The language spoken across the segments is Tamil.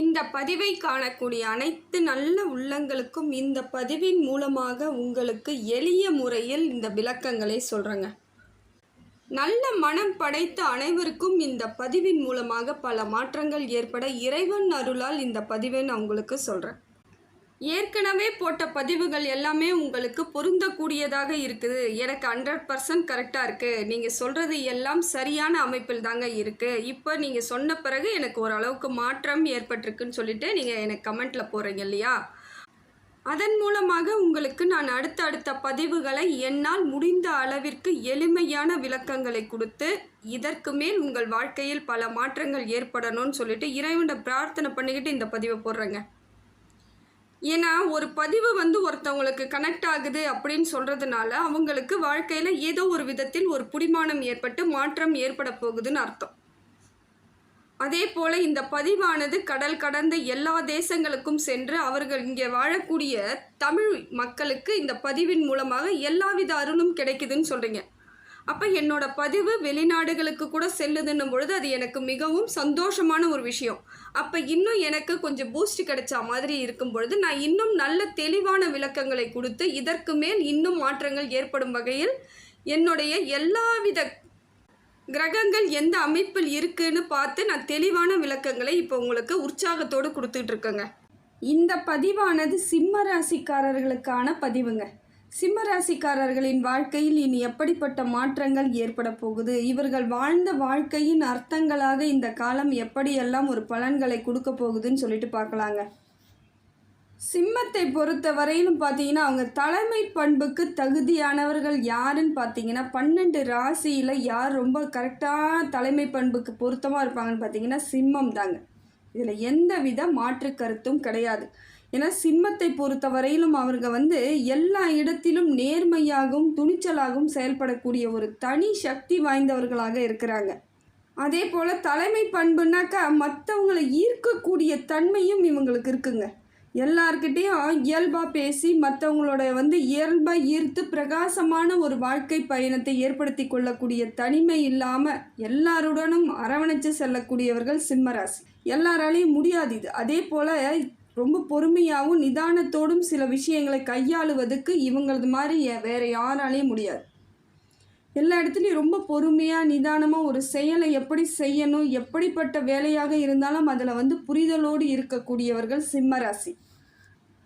இந்த பதிவை காணக்கூடிய அனைத்து நல்ல உள்ளங்களுக்கும் இந்த பதிவின் மூலமாக உங்களுக்கு எளிய முறையில் இந்த விளக்கங்களை சொல்கிறேங்க. நல்ல மனம் படைத்த அனைவருக்கும் இந்த பதிவின் மூலமாக பல மாற்றங்கள் ஏற்பட இறைவன் அருளால் இந்த பதிவை நான் உங்களுக்கு சொல்கிறேன். ஏற்கனவே போட்ட பதிவுகள் எல்லாமே உங்களுக்கு பொருந்தக்கூடியதாக இருக்குது. எனக்கு 100% கரெக்டாக இருக்குது. நீங்கள் சொல்கிறது எல்லாம் சரியான அமைப்பில் தாங்க இருக்குது. இப்போ நீங்கள் சொன்ன பிறகு எனக்கு ஓரளவுக்கு மாற்றம் ஏற்பட்டிருக்குன்னு சொல்லிட்டு நீங்கள் எனக்கு கமெண்ட்டில் போகிறீங்க இல்லையா? அதன் மூலமாக உங்களுக்கு நான் அடுத்த பதிவுகளை என்னால் முடிந்த அளவிற்கு எளிமையான விளக்கங்களை கொடுத்து இதற்கு மேல் உங்கள் வாழ்க்கையில் பல மாற்றங்கள் ஏற்படணும்னு சொல்லிட்டு இறைவனை பிரார்த்தனை பண்ணிக்கிட்டு இந்த பதிவை போடுறேங்க. ஏன்னா ஒரு பதிவு ஒருத்தவங்களுக்கு கனெக்ட் ஆகுது அப்படின்னு சொல்கிறதுனால அவங்களுக்கு வாழ்க்கையில் ஏதோ ஒரு விதத்தில் ஒரு பிடிமானம் ஏற்பட்டு மாற்றம் ஏற்பட போகுதுன்னு அர்த்தம். அதே போல் இந்த பதிவானது கடல் கடந்த எல்லா தேசங்களுக்கும் சென்று அவர்கள் இங்கே வாழக்கூடிய தமிழ் மக்களுக்கு இந்த பதிவின் மூலமாக எல்லாவித அருளும் கிடைக்குதுன்னு சொல்கிறீங்க. அப்போ என்னோட பதிவு வெளிநாடுகளுக்கு கூட செல்லுதுன்னும் பொழுது அது எனக்கு மிகவும் சந்தோஷமான ஒரு விஷயம். அப்போ இன்னும் எனக்கு கொஞ்சம் பூஸ்ட் கிடைச்சா மாதிரி இருக்கும் பொழுது நான் இன்னும் நல்ல தெளிவான விளக்கங்களை கொடுத்து இதற்கு மேல் இன்னும் மாற்றங்கள் ஏற்படும் வகையில் என்னுடைய எல்லாவித கிரகங்கள் எந்த அமைப்பில் இருக்குன்னு பார்த்து நான் தெளிவான விளக்கங்களை இப்போ உங்களுக்கு உற்சாகத்தோடு கொடுத்துட்டு இருக்கேங்க. இந்த பதிவானது சிம்ம ராசிக்காரர்களுக்கான பதிவுங்க. சிம்மராசிக்காரர்களின் வாழ்க்கையில் இனி எப்படிப்பட்ட மாற்றங்கள் ஏற்பட போகுது, இவர்கள் வாழ்ந்த வாழ்க்கையின் அர்த்தங்களாக இந்த காலம் எப்படியெல்லாம் ஒரு பலன்களை கொடுக்க போகுதுன்னு சொல்லிட்டு பார்க்கலாங்க. சிம்மத்தை பொறுத்த வரையிலும் பார்த்தீங்கன்னா அவங்க தலைமை பண்புக்கு தகுதியானவர்கள் யாருன்னு பார்த்தீங்கன்னா 12 ராசியில் யார் ரொம்ப கரெக்டான தலைமை பண்புக்கு பொருத்தமாக இருப்பாங்கன்னு பார்த்தீங்கன்னா சிம்மம் தாங்க. இதில் எந்த வித மாற்று கருத்தும் கிடையாது. ஏன்னா சிம்மத்தை பொறுத்த வரையிலும் அவர்கள் எல்லா இடத்திலும் நேர்மையாகவும் துணிச்சலாகவும் செயல்படக்கூடிய ஒரு தனி சக்தி வாய்ந்தவர்களாக இருக்கிறாங்க. அதே போல் தலைமை பண்புனாக்கா மற்றவங்களை ஈர்க்கக்கூடிய தன்மையும் இவங்களுக்கு இருக்குங்க. எல்லார்கிட்டையும் இயல்பாக பேசி மற்றவங்களோட இயல்பாக ஈர்த்து பிரகாசமான ஒரு வாழ்க்கை பயணத்தை ஏற்படுத்தி கொள்ளக்கூடிய தனிமை இல்லாமல் எல்லாருடனும் அரவணைச்சு செல்லக்கூடியவர்கள் சிம்மராசி. எல்லாராலையும் முடியாது இது. அதே போல் ரொம்ப பொறுமையாகவும் நிதானத்தோடும் சில விஷயங்களை கையாளுவதுக்கு இவங்களது மாதிரி வேறு யாராலையும் முடியாது. எல்லா இடத்துலையும் ரொம்ப பொறுமையாக நிதானமாக ஒரு செயலை எப்படி செய்யணும், எப்படிப்பட்ட வேலையாக இருந்தாலும் அதில் புரிதலோடு இருக்கக்கூடியவர்கள் சிம்மராசி.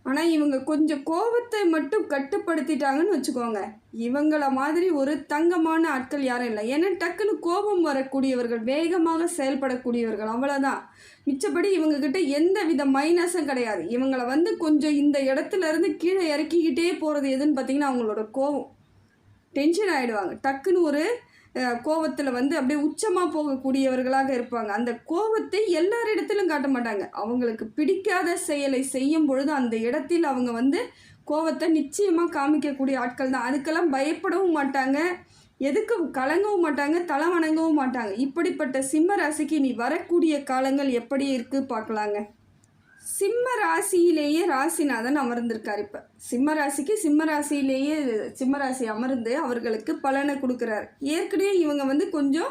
ஆனால் இவங்க கொஞ்சம் கோபத்தை மட்டும் கட்டுப்படுத்திட்டாங்கன்னு வச்சுக்கோங்க, இவங்கள மாதிரி ஒரு தங்கமான ஆட்கள் யாரும் இல்லை. ஏன்னா டக்குன்னு கோபம் வரக்கூடியவர்கள், வேகமாக செயல்படக்கூடியவர்கள், அவ்வளோதான். மிச்சப்படி இவங்கக்கிட்ட எந்த வித மைனஸும் கிடையாது. இவங்களை கொஞ்சம் இந்த இடத்துல இருந்து கீழே இறக்கிக்கிட்டே போகிறது எதுன்னு பார்த்திங்கன்னா அவங்களோட கோபம். டென்ஷன் ஆகிடுவாங்க. டக்குன்னு ஒரு கோபத்தில் அப்படியே உச்சமாக போகக்கூடியவர்களாக இருப்பாங்க. அந்த கோபத்தை எல்லாரிடத்திலும் காட்ட மாட்டாங்க. அவங்களுக்கு பிடிக்காத செயலை செய்யும் பொழுது அந்த இடத்தில் அவங்க கோபத்தை நிச்சயமாக காமிக்கக்கூடிய ஆட்கள் தான். அதுக்கெல்லாம் பயப்படவும் மாட்டாங்க, எதுக்கு கலங்கவும் மாட்டாங்க, தலை வணங்கவும் மாட்டாங்க. இப்படிப்பட்ட சிம்ம ராசிக்கு இனி வரக்கூடிய காலங்கள் எப்படி இருக்குது பார்க்கலாங்க. சிம்ம ராசியிலேயே ராசிநாதன் அமர்ந்திருக்கார். இப்போ சிம்ம ராசியிலேயே சிம்மராசி அமர்ந்து அவர்களுக்கு பலனை கொடுக்குறாரு. ஏற்கனவே இவங்க கொஞ்சம்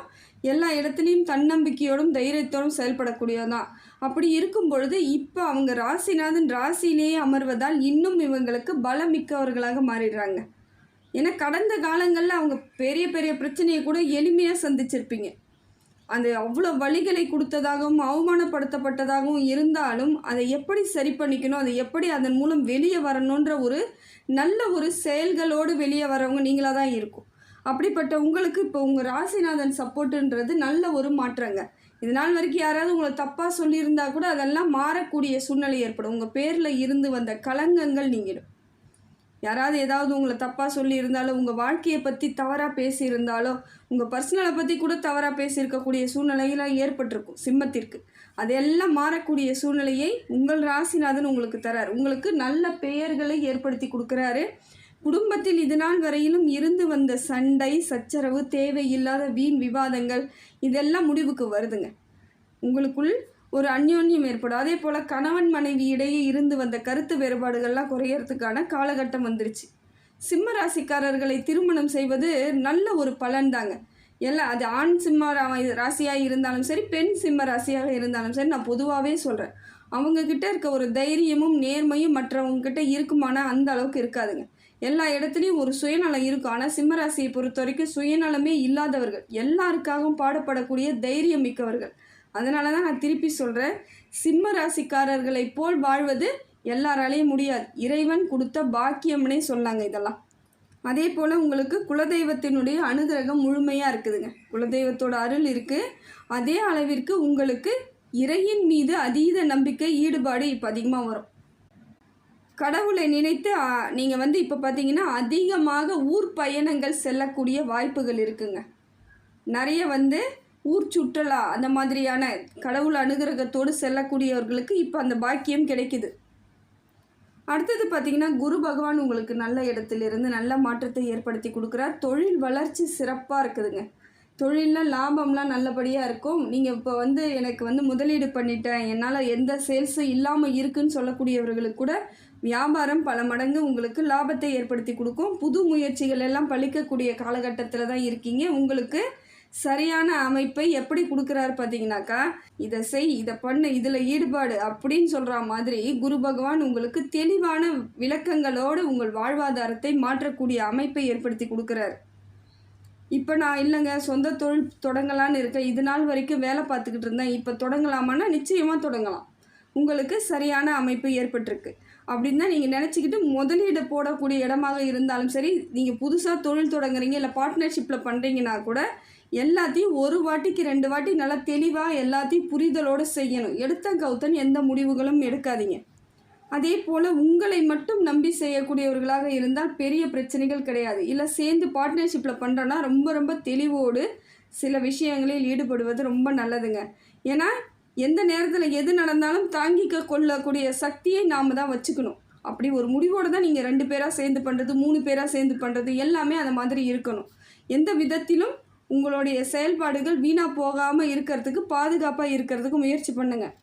எல்லா இடத்துலையும் தன்னம்பிக்கையோடும் தைரியத்தோடும் செயல்படக்கூடியதான். அப்படி இருக்கும் பொழுது இப்போ அவங்க ராசிநாதன் ராசியிலேயே அமர்வதால் இன்னும் இவங்களுக்கு பலம் மிக்கவர்களாக மாறிடுறாங்க. ஏன்னா கடந்த காலங்களில் அவங்க பெரிய பெரிய பிரச்சனையை கூட எளிமையாக சந்திச்சிருப்பீங்க. அந்த அவ்வளோ வழிகளை கொடுத்ததாகவும் அவமானப்படுத்தப்பட்டதாகவும் இருந்தாலும் அதை எப்படி சரி பண்ணிக்கணும், அதை எப்படி அதன் மூலம் வெளியே வரணுன்ற ஒரு நல்ல ஒரு செயல்களோடு வெளியே வரவங்க நீங்களாக தான் இருக்கும். அப்படிப்பட்ட உங்களுக்கு இப்போ உங்கள் ராசிநாதன் சப்போர்ட்டுன்றது நல்ல ஒரு மாற்றங்க. இது நாள் வரைக்கும் யாராவது உங்களை தப்பாக சொல்லியிருந்தா கூட அதெல்லாம் மாறக்கூடிய சூழ்நிலை ஏற்படும். உங்கள் பேரில் இருந்து வந்த களங்கங்கள் நீங்கிடும். யாராவது ஏதாவது உங்களை தப்பாக சொல்லியிருந்தாலோ, உங்கள் வாழ்க்கையை பற்றி தவறாக பேசியிருந்தாலோ, உங்கள் பர்சனலை பற்றி கூட தவறாக பேசியிருக்கக்கூடிய சூழ்நிலையெல்லாம் ஏற்பட்டிருக்கும் சிம்மத்திற்கு. அதெல்லாம் மாறக்கூடிய சூழ்நிலையை உங்கள் ராசிநாதன் உங்களுக்கு தரார். உங்களுக்கு நல்ல பெயர்களை ஏற்படுத்தி கொடுக்குறாரு. குடும்பத்தில் இது நாள் வரையிலும் இருந்து வந்த சண்டை சச்சரவு, தேவையில்லாத வீண் விவாதங்கள் இதெல்லாம் முடிவுக்கு வருதுங்க. உங்களுக்குள் ஒரு அந்யோன்யம் ஏற்படும். அதே போல் கணவன் மனைவி இடையே இருந்து வந்த கருத்து வேறுபாடுகள்லாம் குறையறதுக்கான காலகட்டம் வந்துருச்சு. சிம்ம ராசிக்காரர்களை திருமணம் செய்வது நல்ல ஒரு பலன் தாங்க. எல்லாம் அது ஆண் சிம்ம ராசியாக இருந்தாலும் சரி, பெண் சிம்ம ராசியாக இருந்தாலும் சரி, நான் பொதுவாகவே சொல்கிறேன். அவங்கக்கிட்ட இருக்க ஒரு தைரியமும் நேர்மையும் மற்றவங்கக்கிட்ட இருக்குமானா அந்த அளவுக்கு இருக்காதுங்க. எல்லா இடத்துலையும் ஒரு சுயநலம் இருக்கும். ஆனால் சிம்ம ராசியை பொறுத்த வரைக்கும் சுயநலமே இல்லாதவர்கள், எல்லாருக்காகவும் பாடுபடக்கூடிய தைரியம் மிக்கவர்கள். அதனால தான் நான் திருப்பி சொல்கிறேன், சிம்ம ராசிக்காரர்களைப் போல் வாழ்வது எல்லாராலையும் முடியாது. இறைவன் கொடுத்த பாக்கியம்னே சொல்லாங்க இதெல்லாம். அதே போல் உங்களுக்கு குலதெய்வத்தினுடைய அனுகிரகம் முழுமையாக இருக்குதுங்க. குலதெய்வத்தோட அருள் இருக்குது. அதே அளவிற்கு உங்களுக்கு இறையின் மீது அதீத நம்பிக்கை, ஈடுபாடு இப்போ அதிகமாக வரும். கடவுளை நினைத்து நீங்கள் இப்போ பார்த்தீங்கன்னா அதிகமாக ஊர் பயணங்கள் செல்லக்கூடிய வாய்ப்புகள் இருக்குங்க. நிறைய ஊர் சுற்றுலா அந்த மாதிரியான கடவுள் அனுகிரகத்தோடு செல்லக்கூடியவர்களுக்கு இப்போ அந்த பாக்கியம் கிடைக்குது. அடுத்தது பார்த்திங்கன்னா குரு பகவான் உங்களுக்கு நல்ல இடத்துலேருந்து நல்ல மாற்றத்தை ஏற்படுத்தி கொடுக்குறார். தொழில் வளர்ச்சி சிறப்பாக இருக்குதுங்க. தொழிலில் லாபம்லாம் நல்லபடியாக இருக்கும். நீங்கள் இப்போ எனக்கு முதலீடு பண்ணிட்டேன், என்னால் எந்த சேல்ஸும் இல்லாமல் இருக்குன்னு சொல்லக்கூடியவர்களுக்கு கூட வியாபாரம் பல மடங்கு உங்களுக்கு லாபத்தை ஏற்படுத்தி கொடுக்கும். புது முயற்சிகள் எல்லாம் பலிக்கக்கூடிய காலகட்டத்தில் தான் இருக்கீங்க. உங்களுக்கு சரியான அமைப்பை எப்படி கொடுக்குறாரு பார்த்தீங்கன்னாக்கா, இதை செய், இதை பண்ணு, இதில் ஈடுபாடு அப்படின்னு சொல்கிற மாதிரி குரு பகவான் உங்களுக்கு தெளிவான விளக்கங்களோடு உங்கள் வாழ்வாதாரத்தை மாற்றக்கூடிய அமைப்பை ஏற்படுத்தி கொடுக்குறாரு. இப்போ நான் இல்லைங்க சொந்த தொழில் தொடங்கலான்னு இருக்கேன், இது நாள் வரைக்கும் வேலை பார்த்துக்கிட்டு இருந்தேன், இப்போ தொடங்கலாமான்னா நிச்சயமாக தொடங்கலாம். உங்களுக்கு சரியான அமைப்பு ஏற்பட்டிருக்கு. அப்படின்னு தான் நீங்கள் நினச்சிக்கிட்டு முதலீடு போடக்கூடிய இடமாக இருந்தாலும் சரி, நீங்கள் புதுசாக தொழில் தொடங்குறீங்க இல்லை பார்ட்னர்ஷிப்பில் பண்ணுறீங்கன்னா கூட எல்லாத்தையும் ஒரு வாட்டிக்கு 2 வாட்டி நல்லா தெளிவாக எல்லாத்தையும் புரிதலோடு செய்யணும். எடுத்த கவுத்தன் எந்த முடிவுகளும் எடுக்காதீங்க. அதே போல் உங்களை மட்டும் நம்பி செய்யக்கூடியவர்களாக இருந்தால் பெரிய பிரச்சனைகள் கிடையாது. இல்லை சேர்ந்து பார்ட்னர்ஷிப்பில் பண்ணுறோன்னா ரொம்ப ரொம்ப தெளிவோடு சில விஷயங்களில் ஈடுபடுவது ரொம்ப நல்லதுங்க. ஏன்னா எந்த நேரத்தில் எது நடந்தாலும் தாங்கிக்க கொள்ளக்கூடிய சக்தியை நாம் தான் வச்சுக்கணும். அப்படி ஒரு முடிவோடு தான் நீங்கள் 2 பேராக சேர்ந்து பண்ணுறது, 3 பேராக சேர்ந்து பண்ணுறது எல்லாமே அந்த மாதிரி இருக்கணும். எந்த விதத்திலும் உங்களுடைய செயல்பாடுகள் வீணாக போகாமல் இருக்கிறதுக்கு, பாதுகாப்பாக இருக்கிறதுக்கு முயற்சி பண்ணுங்கள்.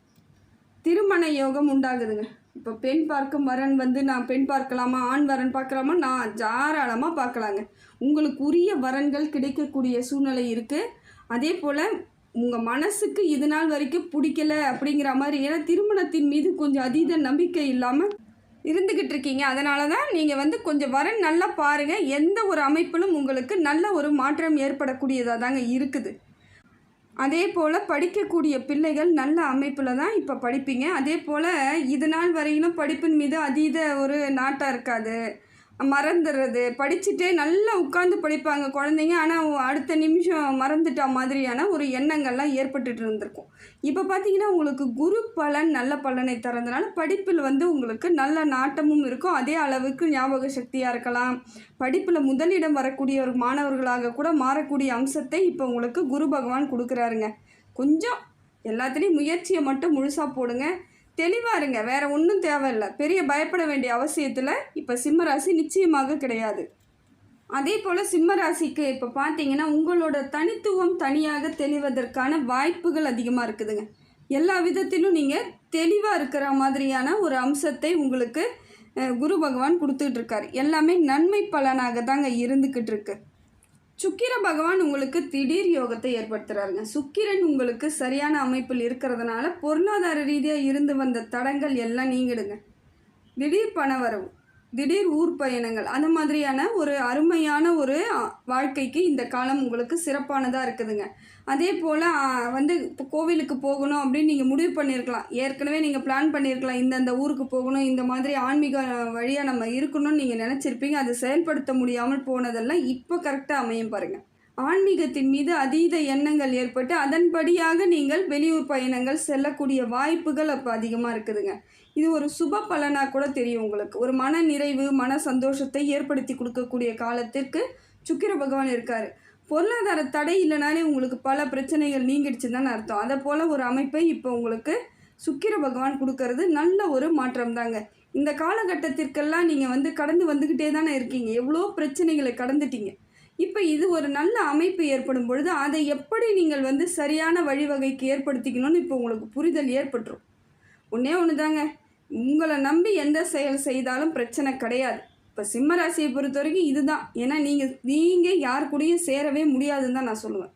திருமண யோகம் உண்டாகுதுங்க. இப்போ பெண் பார்க்கும் வரன் நான் பெண் பார்க்கலாமா, ஆண் வரன் பார்க்கலாமா, நான் தாராளமாக பார்க்கலாங்க. உங்களுக்கு உரிய வரன்கள் கிடைக்கக்கூடிய சூழ்நிலை இருக்குது. அதே போல் உங்கள் மனசுக்கு இது நாள் வரைக்கும் பிடிக்கல அப்படிங்கிற மாதிரி, ஏன்னா திருமணத்தின் மீது கொஞ்சம் அதீத நம்பிக்கை இல்லாமல் இருந்துக்கிட்டு இருக்கீங்க. அதனால தான் நீங்கள் கொஞ்சம் வரன் நல்லா பாருங்கள். எந்த ஒரு அமைப்பிலும் உங்களுக்கு நல்ல ஒரு மாற்றம் ஏற்படக்கூடியதாக தாங்க இருக்குது. அதே போல் படிக்கக்கூடிய பிள்ளைகள் நல்ல அமைப்பில் தான் இப்போ படிப்பீங்க. அதே போல் இது நாள் வரையிலும் படிப்பின் மீது அதீத ஒரு நாட்டம் இருக்காது, மறந்துடுறது. படிச்சுட்டே நல்லா உட்காந்து படிப்பாங்க குழந்தைங்க, ஆனால் அடுத்த நிமிஷம் மறந்துட்டா மாதிரியான ஒரு எண்ணங்கள்லாம் ஏற்பட்டுட்டு இருந்திருக்கும். இப்போ பார்த்தீங்கன்னா உங்களுக்கு குரு பலன் நல்ல பலனை தரதுனால படிப்பில் உங்களுக்கு நல்ல நாட்டமும் இருக்கும். அதே அளவுக்கு ஞாபக சக்தியாக இருக்கலாம். படிப்பில் முதலிடம் வரக்கூடிய ஒரு மாணவர்களாக கூட மாறக்கூடிய அம்சத்தை இப்போ உங்களுக்கு குரு பகவான் கொடுக்குறாருங்க. கொஞ்சம் எல்லாத்துலேயும் முயற்சியை மட்டும் முழுசாக போடுங்க, தெளிவாக இருங்க. வேறு ஒன்றும் தேவையில்லை. பெரிய பயப்பட வேண்டிய அவசியத்தில் இப்போ சிம்மராசி நிச்சயமாக கிடையாது. அதே போல் சிம்மராசிக்கு இப்போ பார்த்தீங்கன்னா உங்களோட தனித்துவம் தனியாக தெளிவதற்கான வாய்ப்புகள் அதிகமாக இருக்குதுங்க. எல்லா விதத்திலும் நீங்கள் தெளிவாக இருக்கிற மாதிரியான ஒரு அம்சத்தை உங்களுக்கு குரு பகவான் கொடுத்துக்கிட்டு இருக்கார். எல்லாமே நன்மை பலனாக தாங்க இருந்துக்கிட்டு இருக்கு. சுக்கிர பகவான் உங்களுக்கு திடீர் யோகத்தை ஏற்படுத்துகிறாருங்க. சுக்கிரன் உங்களுக்கு சரியான அமைப்பில் இருக்கிறதுனால பொருளாதார ரீதியாக இருந்து வந்த தடங்கள் எல்லாம் நீங்கிடுங்க. திடீர் பணவரவு, திடீர் ஊர் பயணங்கள், அந்த மாதிரியான ஒரு அருமையான ஒரு வாழ்க்கைக்கு இந்த காலம் உங்களுக்கு சிறப்பானதாக இருக்குதுங்க. அதே போல் இப்போ கோவிலுக்கு போகணும் அப்படின்னு நீங்கள் முடிவு பண்ணியிருக்கலாம். ஏற்கனவே நீங்கள் பிளான் பண்ணியிருக்கலாம், இந்தந்த ஊருக்கு போகணும், இந்த மாதிரி ஆன்மீக வழியாக நம்ம இருக்கணும்னு நீங்கள் நினச்சிருப்பீங்க. அது செயல்படுத்த முடியாமல் போனதெல்லாம் இப்போ கரெக்டாக அமையும் பாருங்கள். ஆன்மீகத்தின் மீது அதீத எண்ணங்கள் ஏற்பட்டு அதன்படியாக நீங்கள் வெளியூர் பயணங்கள் செல்லக்கூடிய வாய்ப்புகள் அப்போ அதிகமாக இருக்குதுங்க. இது ஒரு சுப பலனாக கூட தெரியும் உங்களுக்கு. ஒரு மன நிறைவு, மன சந்தோஷத்தை ஏற்படுத்தி கொடுக்கக்கூடிய காலத்திற்கு சுக்கிர பகவான் இருக்கார். பொருளாதார தடை இல்லைனாலே உங்களுக்கு பல பிரச்சனைகள் நீங்கிடுச்சுன்னு தான் அர்த்தம். அதை போல் ஒரு அமைப்பை இப்போ உங்களுக்கு சுக்கிர பகவான் கொடுக்கறது நல்ல ஒரு மாற்றம் தாங்க. இந்த காலகட்டத்திற்கெல்லாம் நீங்கள் கடந்து வந்துக்கிட்டே தானே இருக்கீங்க. எவ்வளோ பிரச்சனைகளை கடந்துட்டீங்க. இப்போ இது ஒரு நல்ல அமைப்பு ஏற்படும் பொழுது அதை எப்படி நீங்கள் சரியான வழிவகைக்கு ஏற்படுத்திக்கணும்னு இப்போ உங்களுக்கு புரிதல் ஏற்பட்டுரும். ஒன்றே ஒன்று தாங்க, உங்களை நம்பி எந்த செயல் செய்தாலும் பிரச்சனை கிடையாது. இப்போ சிம்ம ராசியை பொறுத்த வரைக்கும் இதுதான். ஏன்னா நீங்கள் யார் கூடயும் சேரவே முடியாதுன்னு தான் நான் சொல்லுவேன்.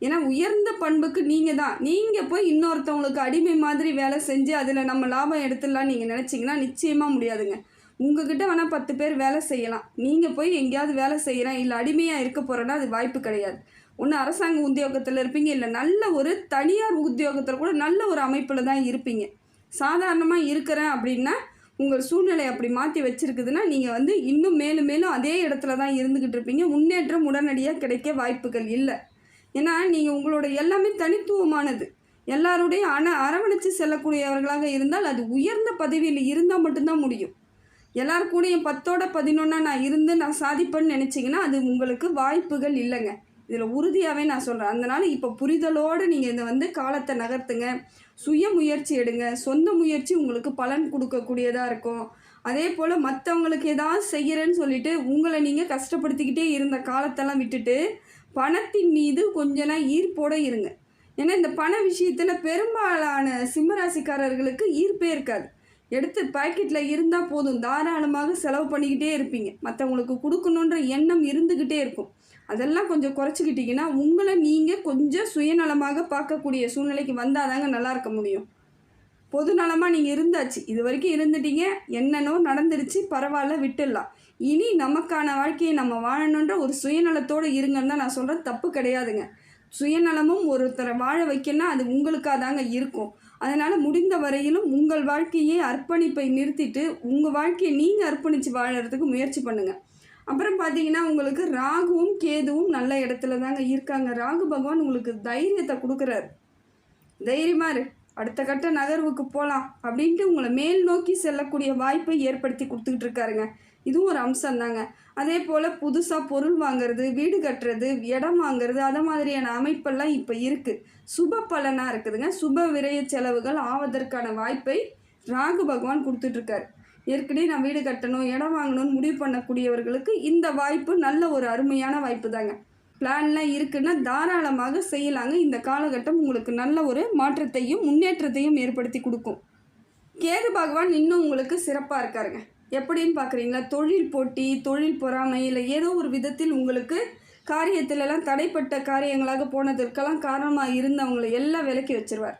ஏன்னா உயர்ந்த பண்புக்கு நீங்கள் தான். நீங்கள் போய் இன்னொருத்தவங்களுக்கு அடிமை மாதிரி வேலை செஞ்சு அதில் நம்ம லாபம் எடுத்துடலான்னு நீங்கள் நினச்சிங்கன்னா நிச்சயமாக முடியாதுங்க. உங்ககிட்ட வேணால் 10 பேர் வேலை செய்யலாம். நீங்கள் போய் எங்கேயாவது வேலை செய்கிறேன் இல்லை அடிமையாக இருக்க போகிறேன்னா அது வாய்ப்பு கிடையாது. ஒன்று அரசாங்க உத்தியோகத்தில் இருப்பீங்க, இல்லை நல்ல ஒரு தனியார் உத்தியோகத்தில் கூட நல்ல ஒரு அமைப்பில் தான் இருப்பீங்க. சாதாரணமாக இருக்கிறேன் அப்படின்னா உங்கள் சூழ்நிலை அப்படி மாற்றி வச்சுருக்குதுன்னா நீங்கள் இன்னும் மேலும் மேலும் அதே இடத்துல தான் இருந்துக்கிட்டு இருப்பீங்க. முன்னேற்றம் உடனடியாக கிடைக்க வாய்ப்புகள் இல்லை. ஏன்னா நீங்கள் உங்களோட எல்லாமே தனித்துவமானது. எல்லாருடைய அரவணைச்சு செல்லக்கூடியவர்களாக இருந்தால் அது உயர்ந்த பதவியில் இருந்தால் மட்டும்தான் முடியும். எல்லாரும் கூடயும் 10ஓட 11 நான் இருந்து நான் சாதிப்பேன்னு நினச்சிங்கன்னா அது உங்களுக்கு வாய்ப்புகள் இல்லைங்க. இதில் உறுதியாகவே நான் சொல்கிறேன். அதனால் இப்போ புரிதலோடு நீங்கள் இதை காலத்தை நகர்த்துங்க. சுய முயற்சி எடுங்க. சொந்த முயற்சி உங்களுக்கு பலன் கொடுக்கக்கூடியதாக இருக்கும். அதே போல் மற்றவங்களுக்கு ஏதாவது செய்கிறேன்னு சொல்லிவிட்டு உங்களை நீங்கள் கஷ்டப்படுத்திக்கிட்டே இருந்த காலத்தெல்லாம் விட்டுட்டு பணத்தின் மீது கொஞ்சம் ஈர்ப்போடு இருங்க. ஏன்னா இந்த பண விஷயத்தில் பெரும்பாலான சிம்மராசிக்காரர்களுக்கு ஈர்ப்பே இருக்காது. எடுத்து பாக்கெட்டில் இருந்தால் போதும், தாராளமாக செலவு பண்ணிக்கிட்டே இருப்பீங்க. மற்றவங்களுக்கு கொடுக்கணுன்ற எண்ணம் இருந்துக்கிட்டே இருக்கும். அதெல்லாம் கொஞ்சம் குறைச்சிக்கிட்டிங்கன்னா உங்களை நீங்கள் கொஞ்சம் சுயநலமாக பார்க்கக்கூடிய சூழ்நிலைக்கு வந்தால் தாங்க நல்லா இருக்க முடியும். பொதுநலமாக நீங்கள் இருந்தாச்சு, இது வரைக்கும் இருந்துட்டீங்க, என்னென்னோ நடந்துருச்சு, பரவாயில்ல விட்டுடலாம். இனி நமக்கான வாழ்க்கையை நம்ம வாழணுன்ற ஒரு சுயநலத்தோடு இருங்கன்னு தான் நான் சொல்கிறேன். தப்பு கிடையாதுங்க. சுயநலமும் ஒருத்தரை வாழ வைக்கணும்னா அது உங்களுக்காக தாங்க இருக்கும். அதனால் முடிந்த வரையிலும் உங்கள் வாழ்க்கையை அர்ப்பணிப்பை நிறுத்திட்டு உங்கள் வாழ்க்கையை நீங்கள் அர்ப்பணித்து வாழறதுக்கு முயற்சி பண்ணுங்கள். அப்புறம் பார்த்தீங்கன்னா உங்களுக்கு ராகுவும் கேதுவும் நல்ல இடத்துல தாங்க இருக்காங்க. ராகு பகவான் உங்களுக்கு தைரியத்தை கொடுக்குறாரு. தைரியமாக இரு, அடுத்த கட்ட நகர்வுக்கு போகலாம் அப்படின்ட்டு உங்களை மேல் நோக்கி செல்லக்கூடிய வாய்ப்பை ஏற்படுத்தி கொடுத்துக்கிட்டு இருக்காருங்க. இதுவும் ஒரு அம்சம் தாங்க. அதே போல் புதுசாக பொருள் வாங்கிறது, வீடு கட்டுறது, இடம் வாங்கிறது, அதை மாதிரியான அமைப்பெல்லாம் இப்போ இருக்குது. சுப பலனாக இருக்குதுங்க. சுப விரய செலவுகள் ஆவதற்கான வாய்ப்பை ராகு பகவான் கொடுத்துட்ருக்காரு. ஏற்கனவே நான் வீடு கட்டணும், இடம் வாங்கணும்னு முடிவு பண்ணக்கூடியவர்களுக்கு இந்த வாய்ப்பு நல்ல ஒரு அருமையான வாய்ப்பு தாங்க. பிளான்லாம் இருக்குன்னா தாராளமாக செய்யலாங்க. இந்த காலகட்டம் உங்களுக்கு நல்ல ஒரு மாற்றத்தையும் முன்னேற்றத்தையும் ஏற்படுத்தி கொடுக்கும். கேது பகவான் இன்னும் உங்களுக்கு சிறப்பாக இருக்காருங்க. எப்படின்னு பார்க்குறீங்களா? தொழில் போட்டி, தொழில் பொறாமை, இல்லை ஏதோ ஒரு விதத்தில் உங்களுக்கு காரியத்திலலாம் தடைப்பட்ட காரியங்களாக போனதற்கெல்லாம் காரணமாக இருந்தவங்களை எல்லாம் விலக்கி வச்சிருவார்.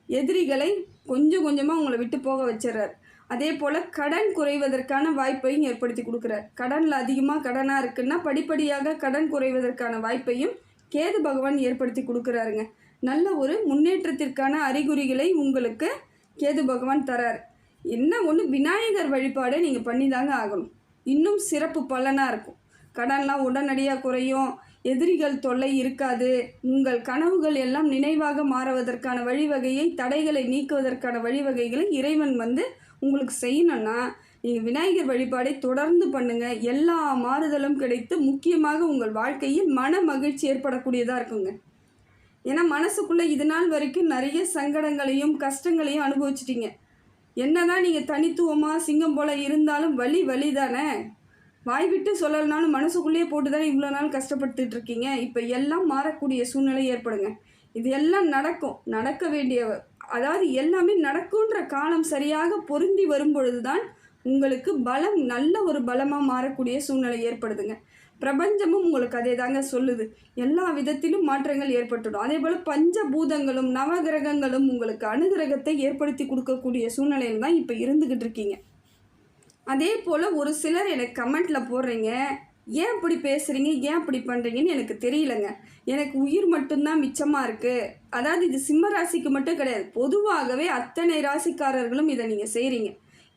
எதிரிகளை கொஞ்சம் கொஞ்சமாக உங்களை விட்டு போக வச்சிடறார். அதே போல் கடன் குறைவதற்கான வாய்ப்பையும் ஏற்படுத்தி கொடுக்குறார். கடனில் அதிகமாக கடனாக இருக்குன்னா படிப்படியாக கடன் குறைவதற்கான வாய்ப்பையும் கேது பகவான் ஏற்படுத்தி கொடுக்குறாருங்க. நல்ல ஒரு முன்னேற்றத்திற்கான அறிகுறிகளை உங்களுக்கு கேது பகவான் தரார். என்ன ஒன்று, விநாயகர் வழிபாடை நீங்கள் பண்ணி தாங்க ஆகணும். இன்னும் சிறப்பு பலனாக இருக்கும். கடன்லாம் உடனடியாக குறையும், எதிரிகள் தொல்லை இருக்காது, உங்கள் கனவுகள் எல்லாம் நினைவாக மாறுவதற்கான வழிவகையை, தடைகளை நீக்குவதற்கான வழிவகைகளை இறைவன் உங்களுக்கு செய்யணும்னா நீங்கள் விநாயகர் வழிபாடை தொடர்ந்து பண்ணுங்கள். எல்லா மாறுதலும் கிடைத்து முக்கியமாக உங்கள் வாழ்க்கையில் மன மகிழ்ச்சி ஏற்படக்கூடியதாக இருக்குங்க. ஏன்னா மனசுக்குள்ளே இது நாள் வரைக்கும் நிறைய சங்கடங்களையும் கஷ்டங்களையும் அனுபவிச்சிட்டிங்க. என்னதான் நீங்கள் தனித்துவமாக சிங்கம் போல் இருந்தாலும் வலி தானே. வாய் விட்டு சொல்லலைனாலும் மனசுக்குள்ளேயே போட்டு தானே இவ்வளோ நாள் கஷ்டப்பட்டுட்டு இருக்கீங்க. இப்போ எல்லாம் மாறக்கூடிய சூழ்நிலை ஏற்படுங்க. இது எல்லாம் நடக்க வேண்டிய, அதாவது எல்லாமே நடக்குன்ற காலம் சரியாக பொருந்தி வரும் பொழுது தான் உங்களுக்கு பலம் நல்ல ஒரு பலமாக மாறக்கூடிய சூழ்நிலை ஏற்படுதுங்க. பிரபஞ்சமும் உங்களுக்கு அதே தாங்க சொல்லுது. எல்லா விதத்திலும் மாற்றங்கள் ஏற்பட்டுடும். அதே போல் பஞ்சபூதங்களும் நவகிரகங்களும் உங்களுக்கு அனுகிரகத்தை ஏற்படுத்தி கொடுக்கக்கூடிய சூழ்நிலையில் தான் இப்போ இருந்துக்கிட்டு இருக்கீங்க. அதே போல் ஒரு சிலர் எனக்கு கமெண்ட்டில் போடுறீங்க, ஏன் அப்படி பேசுகிறீங்க, ஏன் அப்படி பண்ணுறீங்கன்னு எனக்கு தெரியலங்க. எனக்கு உயிர் மட்டும்தான் மிச்சமாக இருக்குது. அதாவது இது சிம்ம ராசிக்கு மட்டும் கிடையாது, பொதுவாகவே அத்தனை ராசிக்காரர்களும் இதை நீங்கள் செய்கிறீங்க.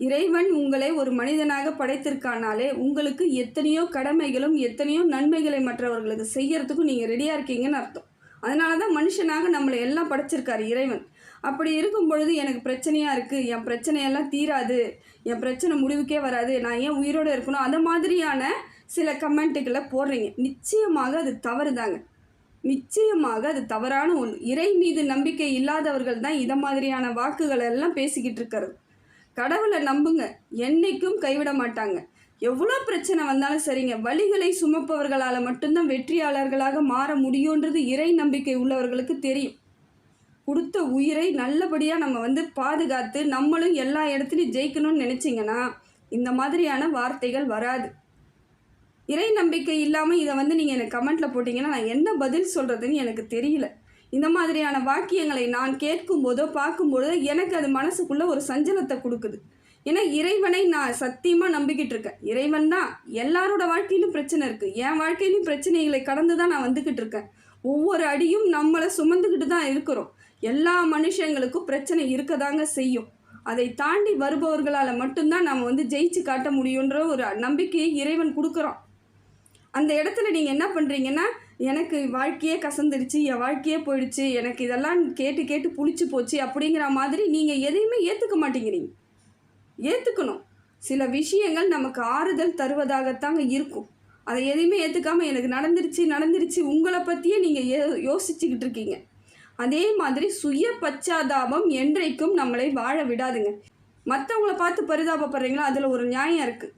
இறைவன் உங்களை ஒரு மனிதனாக படைத்திருக்கானாலே உங்களுக்கு எத்தனையோ கடமைகளும் எத்தனையோ நன்மைகளை மற்றவர்களுக்கு செய்யறதுக்கும் நீங்கள் ரெடியாக இருக்கீங்கன்னு அர்த்தம். அதனால தான் மனுஷனாக நம்மளை எல்லாம் படைச்சிருக்காரு இறைவன். அப்படி இருக்கும் பொழுது எனக்கு பிரச்சனையாக இருக்குது, என் பிரச்சனையெல்லாம் தீராது, என் பிரச்சனை முடிவுக்கே வராது, நான் ஏன் உயிரோடு இருக்கணும், அந்த மாதிரியான சில கமெண்ட்டுகளை போடுறீங்க. நிச்சயமாக அது தவறு தாங்க. நிச்சயமாக அது தவறான ஒன்று. இறை மீது நம்பிக்கை இல்லாதவர்கள் தான் இதை மாதிரியான வாக்குகளை எல்லாம் பேசிக்கிட்டு இருக்கிறது. கடவுளை நம்புங்க, என்னைக்கும் கைவிட மாட்டாங்க. எவ்வளோ பிரச்சனை வந்தாலும் சரிங்க, வலிகளை சுமப்பவர்களால் மட்டும்தான் வெற்றியாளர்களாக மாற முடியுன்றது இறை நம்பிக்கை உள்ளவர்களுக்கு தெரியும். கொடுத்த உயிரை நல்லபடியாக நம்ம பாதுகாத்து நம்மளும் எல்லா இடத்துலையும் ஜெயிக்கணும்னு நினச்சிங்கன்னா இந்த மாதிரியான வார்த்தைகள் வராது. இறை நம்பிக்கை இல்லாமல் இதை நீங்கள் எனக்கு கமெண்ட்டில் போட்டிங்கன்னா நான் என்ன பதில் சொல்கிறதுன்னு எனக்கு தெரியல. இந்த மாதிரியான வாக்கியங்களை நான் கேட்கும்போதோ பார்க்கும்போதோ எனக்கு அது மனசுக்குள்ளே ஒரு சஞ்சலத்தை கொடுக்குது. ஏன்னா இறைவனை நான் சத்தியமாக நம்பிக்கிட்டு இருக்கேன். இறைவன் தான். எல்லாரோட வாழ்க்கையிலும் பிரச்சனை இருக்குது. என் வாழ்க்கையிலும் பிரச்சனைகளை கடந்து தான் நான் வந்துக்கிட்டு இருக்கேன். ஒவ்வொரு அடியும் நம்மளை சுமந்துக்கிட்டு தான் இருக்கிறோம். எல்லா மனுஷங்களுக்கும் பிரச்சனை இருக்கதாங்க செய்யும். அதை தாண்டி வருபவர்களால் மட்டும்தான் நம்ம ஜெயிச்சு காட்ட முடியுன்ற ஒரு நம்பிக்கையை இறைவன் கொடுக்குறோம். அந்த இடத்துல நீங்கள் என்ன பண்ணுறீங்கன்னா, எனக்கு வாழ்க்கையே கசந்துடுச்சு, என் வாழ்க்கையே போயிடுச்சு, எனக்கு இதெல்லாம் கேட்டு கேட்டு புளிச்சு போச்சு அப்படிங்கிற மாதிரி நீங்கள் எதையுமே ஏற்றுக்க மாட்டேங்கிறீங்க. ஏற்றுக்கணும். சில விஷயங்கள் நமக்கு ஆறுதல் தருவதாகத்தாங்க இருக்கும். அதை எதையுமே ஏற்றுக்காமல் எனக்கு நடந்துருச்சு உங்களை பற்றியே நீங்கள் யோசிச்சுக்கிட்டு இருக்கீங்க. அதே மாதிரி சுய பச்சாதாபம் என்றைக்கும் நம்மளை வாழ விடாதுங்க. மற்றவங்கள பார்த்து பரிதாபப்படுறீங்களா, அதில் ஒரு நியாயம் இருக்குது.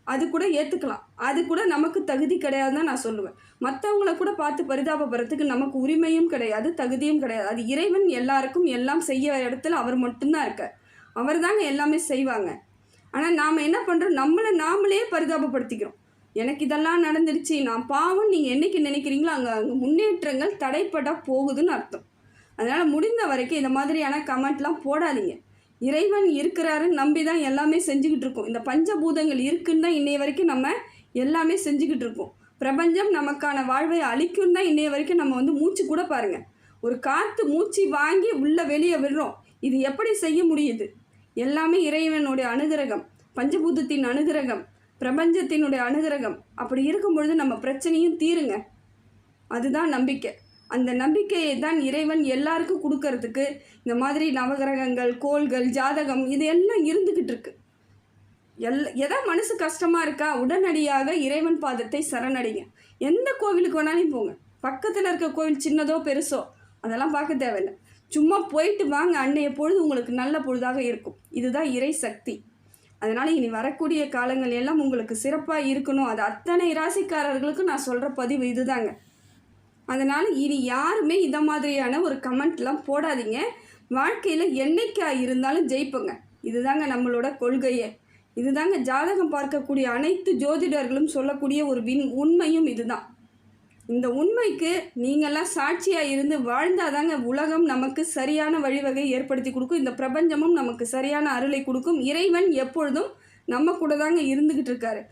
அது கூட ஏற்றுக்கலாம். அது கூட நமக்கு தகுதி கிடையாதுன்னு தான் நான் சொல்லுவேன். மற்றவங்கள கூட பார்த்து பரிதாபப்படுறதுக்கு நமக்கு உரிமையும் கிடையாது, தகுதியும் கிடையாது. அது இறைவன் எல்லாருக்கும் எல்லாம் செய்ய இடத்துல அவர் மட்டும்தான் இருக்கார். அவர் தாங்க எல்லாமே செய்வாங்க. ஆனால் நாம் என்ன பண்ணுறோம், நம்மளை நாமளே பரிதாபப்படுத்திக்கிறோம். எனக்கு இதெல்லாம் நடந்துருச்சு, நான் பாவம் நீங்கள் என்றைக்கு நினைக்கிறீங்களோ அங்கே முன்னேற்றங்கள் தடைப்பட போகுதுன்னு அர்த்தம். அதனால் முடிந்த வரைக்கும் இந்த மாதிரியான கமெண்ட்லாம் போடாதீங்க. இறைவன் இருக்கிறாருன்னு நம்பி தான் எல்லாமே செஞ்சுக்கிட்டு இருக்கோம். இந்த பஞ்சபூதங்கள் இருக்குன்னு தான் இன்னைய வரைக்கும் நம்ம எல்லாமே செஞ்சுக்கிட்டு இருக்கோம். பிரபஞ்சம் நமக்கான வாழ்வை அளிக்கும் தான் இன்னைய வரைக்கும் நம்ம மூச்சு கூட பாருங்கள், ஒரு காற்று மூச்சு வாங்கி உள்ளே வெளியே விடுறோம். இது எப்படி செய்ய முடியுது? எல்லாமே இறைவனுடைய அனுகிரகம், பஞ்சபூதத்தின் அனுகிரகம், பிரபஞ்சத்தினுடைய அனுகிரகம். அப்படி இருக்கும் பொழுது நம்ம பிரச்சனையும் தீருங்க. அதுதான் நம்பிக்கை. அந்த நம்பிக்கையை தான் இறைவன் எல்லாருக்கும் கொடுக்கறதுக்கு இந்த மாதிரி நவகிரகங்கள், கோள்கள், ஜாதகம் இது எல்லாம் இருந்துக்கிட்டு இருக்கு. எதா மனசு கஷ்டமாக இருக்கா, உடனடியாக இறைவன் பாதத்தை சரணடைங்க. எந்த கோவிலுக்கு வேணாலும் போங்க. பக்கத்தில் இருக்க கோவில் சின்னதோ பெருசோ அதெல்லாம் பார்க்க தேவையில்லை. சும்மா போயிட்டு வாங்க, அன்னைய பொழுது உங்களுக்கு நல்ல பொழுதாக இருக்கும். இதுதான் இறை சக்தி. அதனால் இனி வரக்கூடிய காலங்கள் எல்லாம் உங்களுக்கு சிறப்பாக இருக்கணும். அது அத்தனை ராசிக்காரர்களுக்கும் நான் சொல்கிற பதிவு இதுதாங்க. அதனால் இனி யாருமே இதை மாதிரியான ஒரு கமெண்ட்லாம் போடாதீங்க. வாழ்க்கையில் என்னைக்கா இருந்தாலும் ஜெயிப்போங்க. இதுதாங்க நம்மளோட கொள்கையே. இதுதாங்க ஜாதகம் பார்க்கக்கூடிய அனைத்து ஜோதிடர்களும் சொல்லக்கூடிய ஒரு உண்மையும் இதுதான். இந்த உண்மைக்கு நீங்கள்லாம் சாட்சியாக இருந்து வாழ்ந்தாதாங்க உலகம் நமக்கு சரியான வழிவகை ஏற்படுத்தி கொடுக்கும். இந்த பிரபஞ்சமும் நமக்கு சரியான அருளை கொடுக்கும். இறைவன் எப்பொழுதும் நம்ம கூட தாங்க இருந்துக்கிட்டு இருக்காரு.